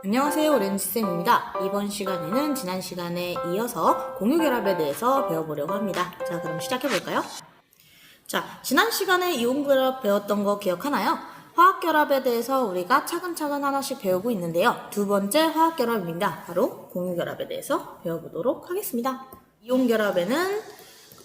안녕하세요, 오렌지쌤입니다. 이번 시간에는 지난 시간에 이어서 공유결합에 대해서 배워보려고 합니다. 자, 그럼 시작해볼까요? 자, 지난 시간에 이온결합 배웠던 거 기억하나요? 화학결합에 대해서 우리가 차근차근 하나씩 배우고 있는데요. 두 번째 화학결합입니다. 바로 공유결합에 대해서 배워보도록 하겠습니다. 이온결합에는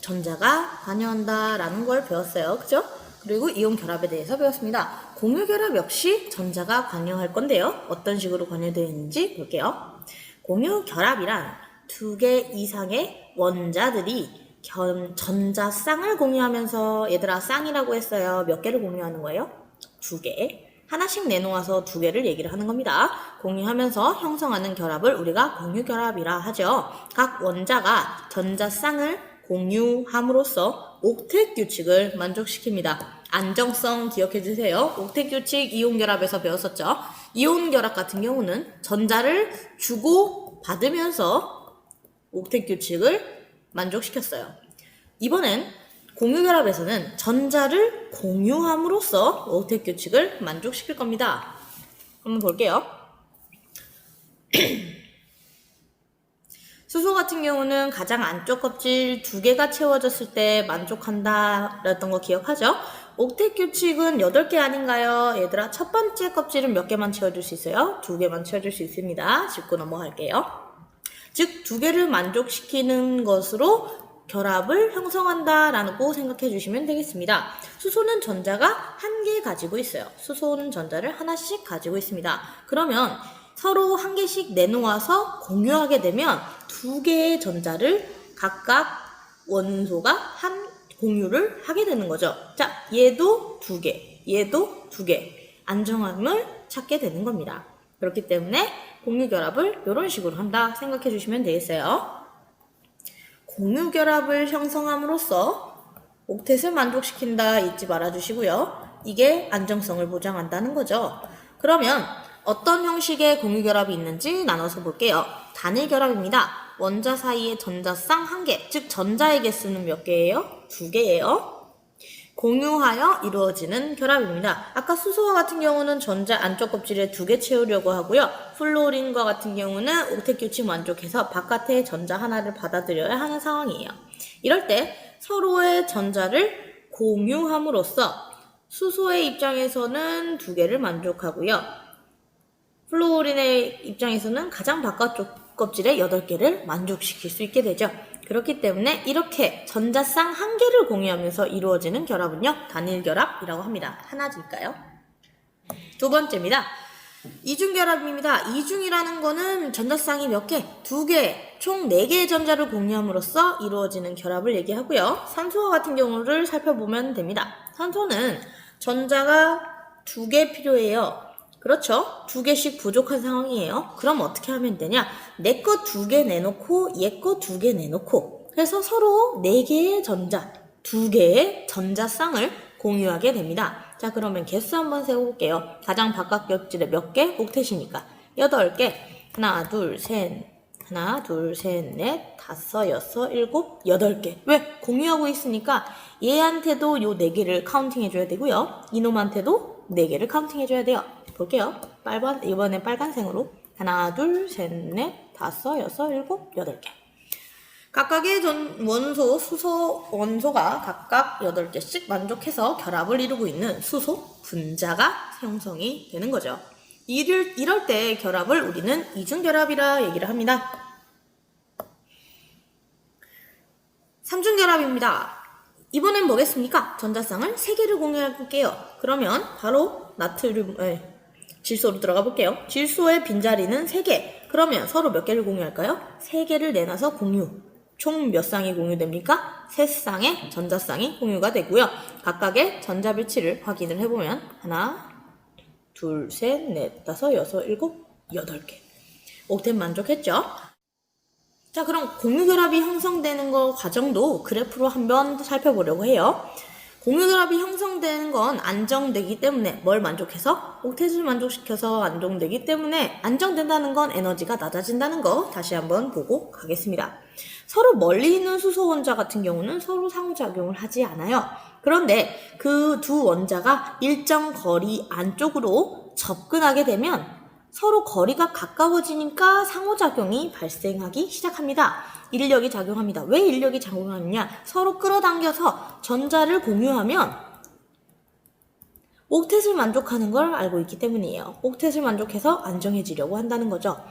전자가 관여한다라는 걸 배웠어요. 그죠? 그리고 이온결합에 대해서 배웠습니다. 공유결합 역시 전자가 관여할 건데요. 어떤 식으로 관여되어 있는지 볼게요. 공유결합이란 두 개 이상의 원자들이 전자쌍을 공유하면서, 얘들아 쌍이라고 했어요. 몇 개를 공유하는 거예요? 두 개. 하나씩 내놓아서 두 개를 얘기를 하는 겁니다. 공유하면서 형성하는 결합을 우리가 공유결합이라 하죠. 각 원자가 전자쌍을 공유함으로써 옥텟 규칙을 만족시킵니다. 안정성 기억해주세요. 옥텟 규칙 이온결합에서 배웠었죠. 이온결합 같은 경우는 전자를 주고 받으면서 옥텟 규칙을 만족시켰어요. 이번엔 공유결합에서는 전자를 공유함으로써 옥텟 규칙을 만족시킬 겁니다. 한번 볼게요. 수소 같은 경우는 가장 안쪽 껍질 두 개가 채워졌을 때 만족한다 라던 거 기억하죠? 옥텟 규칙은 8개 아닌가요? 얘들아, 첫 번째 껍질은 몇 개만 채워줄 수 있어요? 2개만 채워줄 수 있습니다. 짚고 넘어갈게요. 즉, 2개를 만족시키는 것으로 결합을 형성한다 라고 생각해 주시면 되겠습니다. 수소는 전자가 1개 가지고 있어요. 수소는 전자를 하나씩 가지고 있습니다. 그러면 서로 1개씩 내놓아서 공유하게 되면 2개의 전자를 각각 원소가 한 공유를 하게 되는 거죠. 자, 얘도 2개, 얘도 2개. 안정함을 찾게 되는 겁니다. 그렇기 때문에 공유결합을 이런 식으로 한다 생각해 주시면 되겠어요. 공유결합을 형성함으로써 옥텟을 만족시킨다 잊지 말아주시고요. 이게 안정성을 보장한다는 거죠. 그러면 어떤 형식의 공유결합이 있는지 나눠서 볼게요. 단일결합입니다. 원자 사이에 전자쌍 1개, 즉 전자의 개수는 몇 개예요? 2개예요. 공유하여 이루어지는 결합입니다. 아까 수소와 같은 경우는 전자 안쪽 껍질에 2개 채우려고 하고요. 플루오린과 같은 경우는 옥텟 규칙 만족해서 바깥에 전자 하나를 받아들여야 하는 상황이에요. 이럴 때 서로의 전자를 공유함으로써 수소의 입장에서는 2개를 만족하고요. 플루오린의 입장에서는 가장 바깥쪽 껍질에 8개를 만족시킬 수 있게 되죠. 그렇기 때문에 이렇게 전자쌍 1개를 공유하면서 이루어지는 결합은요, 단일결합이라고 합니다. 하나일까요? 두 번째입니다. 이중결합입니다. 이중이라는 거는 전자쌍이 몇 개? 2개, 총 4개의 전자를 공유함으로써 이루어지는 결합을 얘기하고요. 산소와 같은 경우를 살펴보면 됩니다. 산소는 전자가 2개 필요해요. 그렇죠? 2개씩 부족한 상황이에요. 그럼 어떻게 하면 되냐? 내 거 2개 내놓고 얘 거 2개 내놓고 그래서 서로 4개의 전자, 2개의 전자쌍을 공유하게 됩니다. 자, 그러면 개수 한번 세워볼게요. 가장 바깥 껍질에 몇 개? 옥텟이니까 8개. 하나, 둘, 셋, 넷, 다섯, 여섯, 일곱, 8개. 왜? 공유하고 있으니까 얘한테도 요 4개를 카운팅해줘야 되고요. 이놈한테도 4개를 카운팅해줘야 돼요. 볼게요. 이번엔 빨간색으로. 하나, 둘, 셋, 넷, 다섯, 여섯, 일곱, 8개. 각각의 수소 원소가 각각 8개씩 만족해서 결합을 이루고 있는 수소 분자가 형성이 되는 거죠. 이럴 때 결합을 우리는 이중결합이라 얘기를 합니다. 삼중결합입니다. 이번엔 뭐겠습니까? 전자쌍을 3개를 공유해볼게요. 그러면 바로 질소로 들어가 볼게요. 질소의 빈자리는 3개. 그러면 서로 몇 개를 공유할까요? 3개를 내놔서 공유. 총 몇 쌍이 공유됩니까? 3쌍의 전자쌍이 공유가 되고요. 각각의 전자 배치를 확인을 해보면 하나, 둘, 셋, 넷, 다섯, 여섯, 일곱, 8개. 옥텟 만족했죠? 자, 그럼 공유결합이 형성되는 거 과정도 그래프로 한번 살펴보려고 해요. 공유결합이 형성되는 건 안정되기 때문에 뭘 만족해서? 옥텟을 만족시켜서 안정되기 때문에 안정된다는 건 에너지가 낮아진다는 거 다시 한번 보고 가겠습니다. 서로 멀리 있는 수소 원자 같은 경우는 서로 상호작용을 하지 않아요. 그런데 그 두 원자가 일정 거리 안쪽으로 접근하게 되면 서로 거리가 가까워지니까 상호작용이 발생하기 시작합니다. 인력이 작용합니다. 왜 인력이 작용하느냐? 서로 끌어당겨서 전자를 공유하면 옥텟을 만족하는 걸 알고 있기 때문이에요. 옥텟을 만족해서 안정해지려고 한다는 거죠.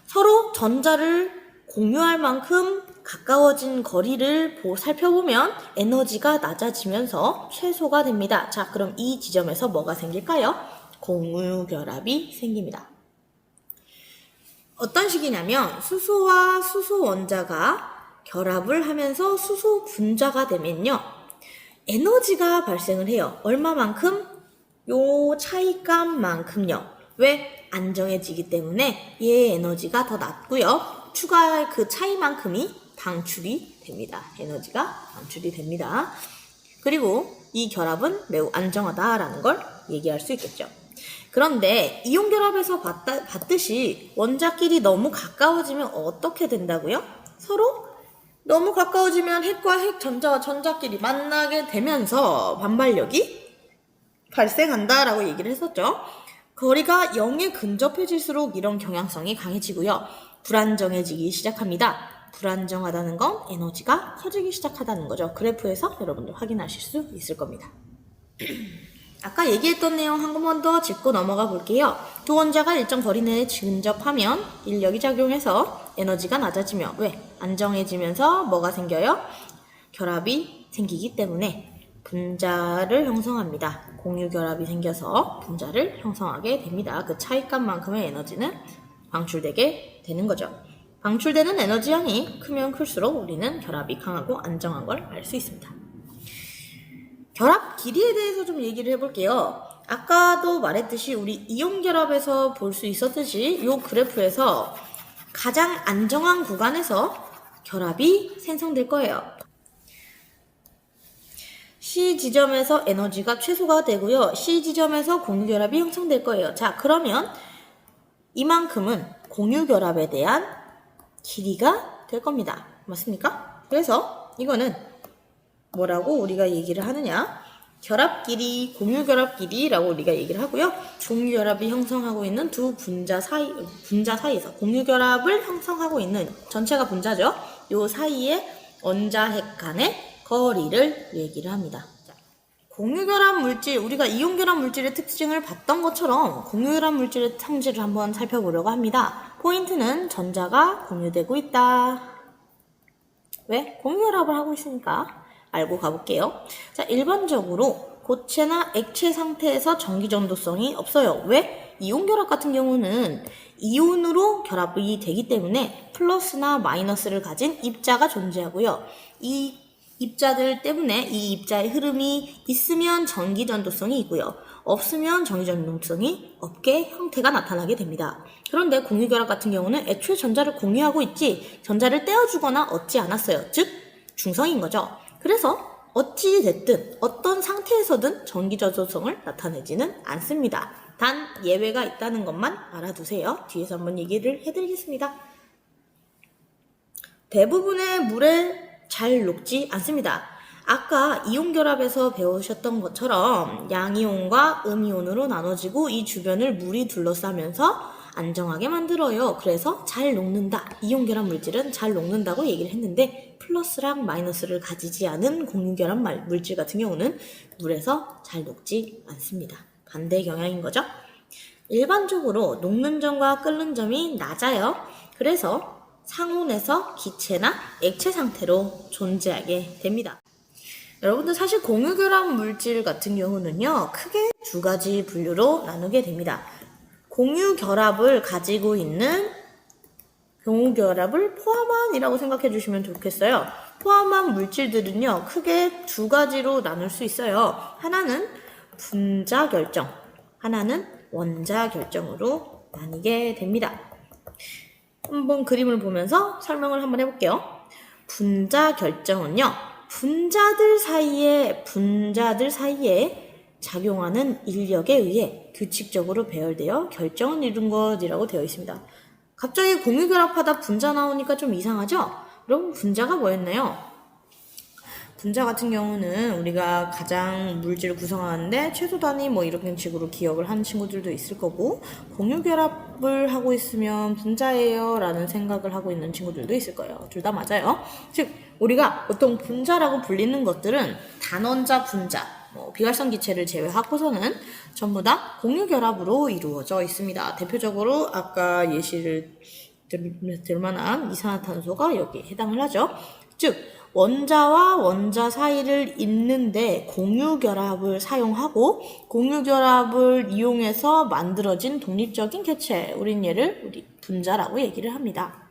서로 전자를 공유할 만큼 가까워진 거리를 살펴보면 에너지가 낮아지면서 최소가 됩니다. 자, 그럼 이 지점에서 뭐가 생길까요? 공유결합이 생깁니다. 어떤 식이냐면 수소와 수소 원자가 결합을 하면서 수소 분자가 되면요. 에너지가 발생을 해요. 얼마만큼? 요 차이값만큼요. 왜? 안정해지기 때문에 얘의 에너지가 더 낮고요. 추가할 그 차이만큼이 방출이 됩니다. 에너지가 방출이 됩니다. 그리고 이 결합은 매우 안정하다라는 걸 얘기할 수 있겠죠. 그런데 이온 결합에서 봤듯이 원자끼리 너무 가까워지면 어떻게 된다고요? 서로 너무 가까워지면 핵과 핵, 전자와 전자끼리 만나게 되면서 반발력이 발생한다라고 얘기를 했었죠. 거리가 0에 근접해질수록 이런 경향성이 강해지고요. 불안정해지기 시작합니다. 불안정하다는 건 에너지가 커지기 시작하다는 거죠. 그래프에서 여러분들 확인하실 수 있을 겁니다. 아까 얘기했던 내용 한 번만 더 짚고 넘어가 볼게요. 두 원자가 일정 거리 내에 근접하면 인력이 작용해서 에너지가 낮아지며 왜? 안정해지면서 뭐가 생겨요? 결합이 생기기 때문에 분자를 형성합니다. 공유결합이 생겨서 분자를 형성하게 됩니다. 그 차이값만큼의 에너지는 방출되게 되는 거죠. 방출되는 에너지 양이 크면 클수록 우리는 결합이 강하고 안정한 걸 알 수 있습니다. 결합 길이에 대해서 좀 얘기를 해볼게요. 아까도 말했듯이 우리 이온 결합에서 볼 수 있었듯이 이 그래프에서 가장 안정한 구간에서 결합이 생성될 거예요. C 지점에서 에너지가 최소가 되고요. C 지점에서 공유결합이 형성될 거예요. 자, 그러면 이만큼은 공유결합에 대한 길이가 될 겁니다. 맞습니까? 그래서 이거는 뭐라고 우리가 얘기를 하느냐? 결합 길이, 공유결합 길이라고 우리가 얘기를 하고요. 공유결합이 형성하고 있는 두 분자 사이에서 공유결합을 형성하고 있는 전체가 분자죠. 요 사이에 원자핵 간의 거리를 얘기를 합니다. 자, 공유결합 물질, 우리가 이온결합 물질의 특징을 봤던 것처럼 공유결합 물질의 성질을 한번 살펴보려고 합니다. 포인트는 전자가 공유되고 있다. 왜? 공유결합을 하고 있으니까 알고 가볼게요. 자, 일반적으로 고체나 액체 상태에서 전기 전도성이 없어요. 왜? 이온결합 같은 경우는 이온으로 결합이 되기 때문에 플러스나 마이너스를 가진 입자가 존재하고요. 이 입자들 때문에 이 입자의 흐름이 있으면 전기 전도성이 있고요. 없으면 전기 전도성이 없게 형태가 나타나게 됩니다. 그런데 공유결합 같은 경우는 애초에 전자를 공유하고 있지 전자를 떼어주거나 얻지 않았어요. 즉 중성인 거죠. 그래서 어찌 됐든 어떤 상태에서든 전기 전도성을 나타내지는 않습니다. 단 예외가 있다는 것만 알아두세요. 뒤에서 한번 얘기를 해드리겠습니다. 대부분의 물에 잘 녹지 않습니다. 아까 이온결합에서 배우셨던 것처럼 양이온과 음이온으로 나눠지고 이 주변을 물이 둘러싸면서 안정하게 만들어요. 그래서 잘 녹는다. 이온결합 물질은 잘 녹는다고 얘기를 했는데 플러스랑 마이너스를 가지지 않은 공유결합 물질 같은 경우는 물에서 잘 녹지 않습니다. 반대 경향인 거죠. 일반적으로 녹는 점과 끓는 점이 낮아요. 그래서 상온에서 기체나 액체 상태로 존재하게 됩니다. 여러분들 사실 공유결합 물질 같은 경우는요, 크게 두 가지 분류로 나누게 됩니다. 공유결합을 가지고 있는 공유결합을 포함한이라고 생각해 주시면 좋겠어요. 포함한 물질들은요, 크게 두 가지로 나눌 수 있어요. 하나는 분자 결정, 하나는 원자 결정으로 나뉘게 됩니다. 한번 그림을 보면서 설명을 한번 해볼게요. 분자 결정은요, 분자들 사이에 작용하는 인력에 의해 규칙적으로 배열되어 결정을 이룬 것이라고 되어 있습니다. 갑자기 공유결합하다 분자 나오니까 좀 이상하죠? 여러분 분자가 뭐였나요? 분자 같은 경우는 우리가 가장 물질을 구성하는데 최소 단위 뭐 이런 식으로 기억을 하는 친구들도 있을 거고, 공유 결합을 하고 있으면 분자예요 라는 생각을 하고 있는 친구들도 있을 거예요. 둘 다 맞아요. 즉 우리가 보통 분자라고 불리는 것들은 단원자 분자, 비활성 기체를 제외하고서는 전부 다 공유 결합으로 이루어져 있습니다. 대표적으로 아까 예시를 들 만한 이산화탄소가 여기에 해당을 하죠. 즉 원자와 원자 사이를 잇는데 공유 결합을 사용하고 공유 결합을 이용해서 만들어진 독립적인 객체, 우린 얘를 분자라고 얘기를 합니다.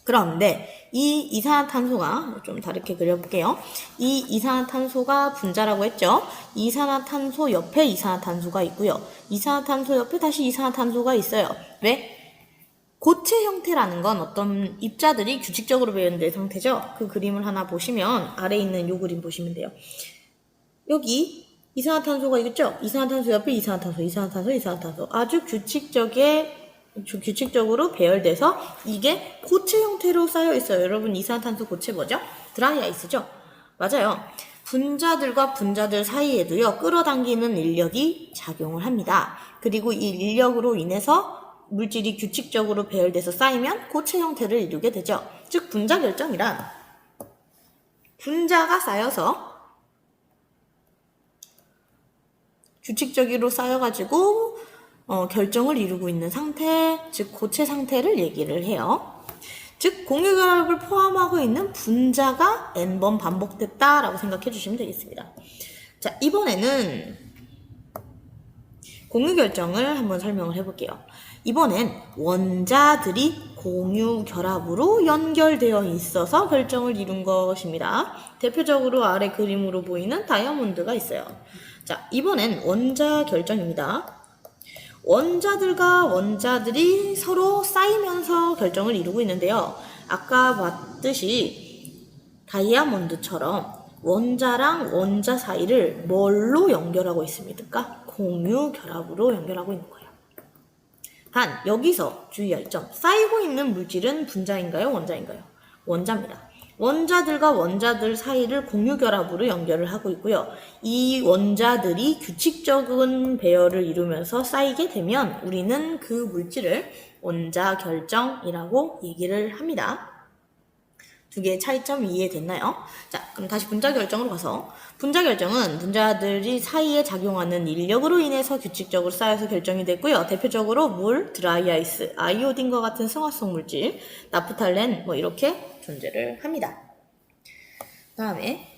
그런데 이 이산화탄소가 좀 다르게 그려볼게요. 이 이산화탄소가 분자라고 했죠. 이산화탄소 옆에 이산화탄소가 있고요. 이산화탄소 옆에 다시 이산화탄소가 있어요. 왜? 고체 형태라는 건 어떤 입자들이 규칙적으로 배열된 상태죠. 그 그림을 하나 보시면 아래에 있는 요 그림 보시면 돼요. 여기 이산화탄소가 있겠죠. 이산화탄소 옆에 이산화탄소 아주 규칙적으로 배열돼서 이게 고체 형태로 쌓여 있어요. 여러분 이산화탄소 고체 뭐죠? 드라이아이스죠. 맞아요. 분자들과 분자들 사이에도요 끌어당기는 인력이 작용을 합니다. 그리고 이 인력으로 인해서 물질이 규칙적으로 배열돼서 쌓이면 고체 형태를 이루게 되죠. 즉 분자 결정이란 분자가 쌓여서 규칙적으로 쌓여가지고 결정을 이루고 있는 상태, 즉 고체 상태를 얘기를 해요. 즉 공유결합을 포함하고 있는 분자가 n번 반복됐다라고 생각해 주시면 되겠습니다. 자, 이번에는 공유결정을 한번 설명을 해볼게요. 이번엔 원자들이 공유결합으로 연결되어 있어서 결정을 이룬 것입니다. 대표적으로 아래 그림으로 보이는 다이아몬드가 있어요. 자, 이번엔 원자 결정입니다. 원자들과 원자들이 서로 쌓이면서 결정을 이루고 있는데요. 아까 봤듯이 다이아몬드처럼 원자랑 원자 사이를 뭘로 연결하고 있습니까? 공유결합으로 연결하고 있는 거예요. 단 여기서 주의할 점, 쌓이고 있는 물질은 분자인가요? 원자인가요? 원자입니다. 원자들과 원자들 사이를 공유결합으로 연결을 하고 있고요. 이 원자들이 규칙적인 배열을 이루면서 쌓이게 되면 우리는 그 물질을 원자결정이라고 얘기를 합니다. 두 개의 차이점 이해됐나요? 자, 그럼 다시 분자 결정으로 가서, 분자 결정은 분자들이 사이에 작용하는 인력으로 인해서 규칙적으로 쌓여서 결정이 됐고요. 대표적으로 물, 드라이아이스, 아이오딘과 같은 승화성 물질, 나프탈렌 이렇게 존재를 합니다. 다음에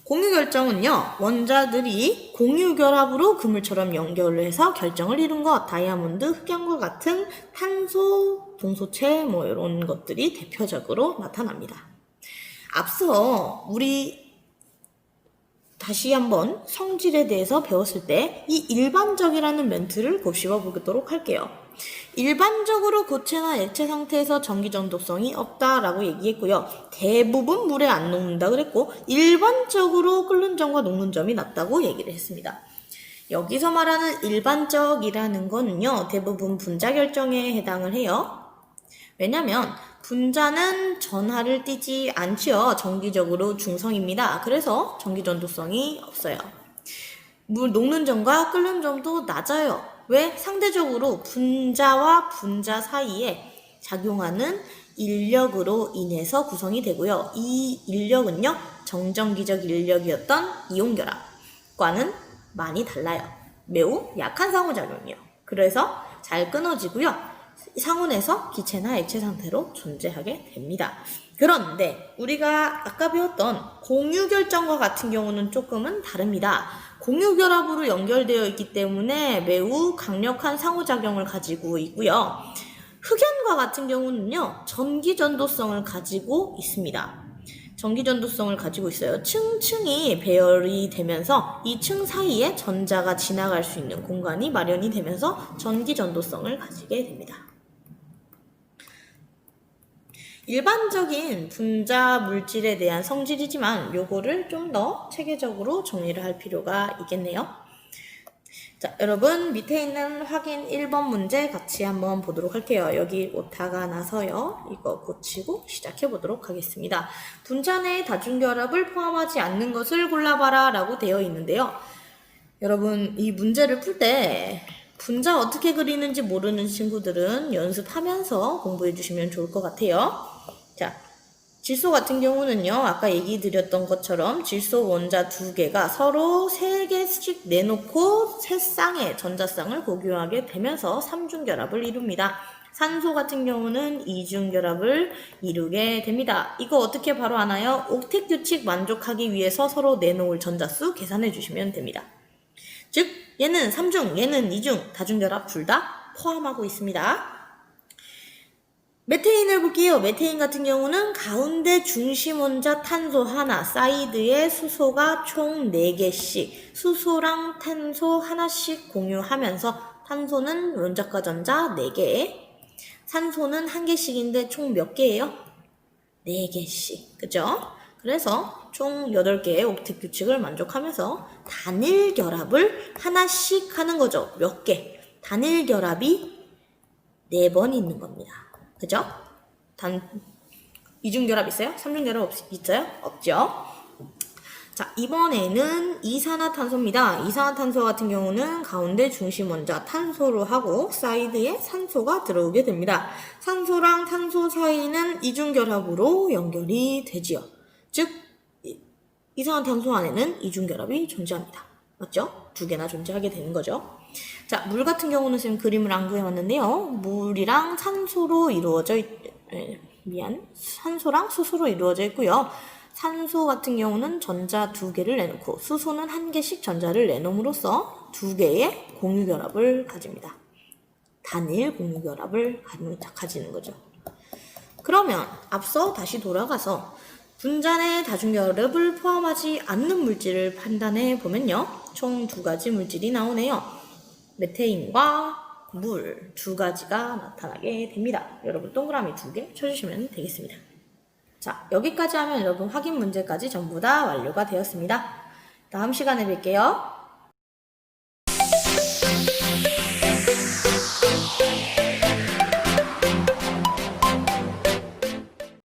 공유결정은요, 원자들이 공유결합으로 그물처럼 연결을 해서 결정을 이룬 것, 다이아몬드, 흑연과 같은 탄소, 동소체 이런 것들이 대표적으로 나타납니다. 앞서 우리 다시 한번 성질에 대해서 배웠을 때 이 일반적이라는 멘트를 곱씹어 보도록 할게요. 일반적으로 고체나 액체 상태에서 전기 전도성이 없다라고 얘기했고요. 대부분 물에 안 녹는다 그랬고, 일반적으로 끓는 점과 녹는 점이 낮다고 얘기를 했습니다. 여기서 말하는 일반적이라는 거는요, 대부분 분자 결정에 해당을 해요. 왜냐면 분자는 전하를 띠지 않지요. 정기적으로 중성입니다. 그래서 전기 전도성이 없어요. 물 녹는 점과 끓는 점도 낮아요. 왜? 상대적으로 분자와 분자 사이에 작용하는 인력으로 인해서 구성이 되고요. 이 인력은요, 정전기적 인력이었던 이온결합과는 많이 달라요. 매우 약한 상호작용이요. 그래서 잘 끊어지고요. 상온에서 기체나 액체 상태로 존재하게 됩니다. 그런데 우리가 아까 배웠던 공유결정과 같은 경우는 조금은 다릅니다. 공유결합으로 연결되어 있기 때문에 매우 강력한 상호작용을 가지고 있고요. 흑연과 같은 경우는요, 전기전도성을 가지고 있습니다. 전기전도성을 가지고 있어요. 층층이 배열이 되면서 이 층 사이에 전자가 지나갈 수 있는 공간이 마련이 되면서 전기전도성을 가지게 됩니다. 일반적인 분자 물질에 대한 성질이지만 요거를 좀 더 체계적으로 정리를 할 필요가 있겠네요. 자, 여러분 밑에 있는 확인 1번 문제 같이 한번 보도록 할게요. 여기 오타가 나서요. 이거 고치고 시작해 보도록 하겠습니다. 분자 내 다중결합을 포함하지 않는 것을 골라봐라 라고 되어 있는데요. 여러분 이 문제를 풀 때 분자 어떻게 그리는지 모르는 친구들은 연습하면서 공부해 주시면 좋을 것 같아요. 자, 질소 같은 경우는요, 아까 얘기 드렸던 것처럼 질소 원자 두 개가 서로 3개씩 내놓고 세 쌍의 전자쌍을 공유하게 되면서 3중결합을 이룹니다. 산소 같은 경우는 2중결합을 이루게 됩니다. 이거 어떻게 바로 아나요? 옥텟 규칙 만족하기 위해서 서로 내놓을 전자수 계산해 주시면 됩니다. 즉 얘는 3중, 얘는 2중, 다중결합 둘 다 포함하고 있습니다. 메테인을 볼게요. 메테인 같은 경우는 가운데 중심 원자 탄소 하나, 사이드에 수소가 총 4개씩, 수소랑 탄소 하나씩 공유하면서 탄소는 원자과 전자 4개, 산소는 1개씩인데 총 몇 개예요? 4개씩. 그죠? 그래서 총 8개의 옥텟 규칙을 만족하면서 단일 결합을 하나씩 하는 거죠. 몇 개? 단일 결합이 4번 있는 겁니다. 그죠? 이중결합 있어요? 삼중결합 있어요? 없죠? 자, 이번에는 이산화탄소입니다. 이산화탄소 같은 경우는 가운데 중심 원자 탄소로 하고 사이드에 산소가 들어오게 됩니다. 산소랑 탄소 사이는 이중결합으로 연결이 되지요. 즉 이산화탄소 안에는 이중결합이 존재합니다. 맞죠? 2개나 존재하게 되는 거죠. 자, 물 같은 경우는 지금 그림을 안 그려왔는데요. 물이랑 산소로 이루어져 산소랑 수소로 이루어져 있고요. 산소 같은 경우는 전자 2개를 내놓고 수소는 1개씩 전자를 내놓음으로써 2개의 공유결합을 가집니다. 단일 공유결합을 가지는 거죠. 그러면 앞서 다시 돌아가서 분자 내 다중결합을 포함하지 않는 물질을 판단해 보면요. 총 2가지 물질이 나오네요. 메테인과 물 2가지가 나타나게 됩니다. 여러분 동그라미 2개 쳐주시면 되겠습니다. 자, 여기까지 하면 여러분 확인 문제까지 전부 다 완료가 되었습니다. 다음 시간에 뵐게요.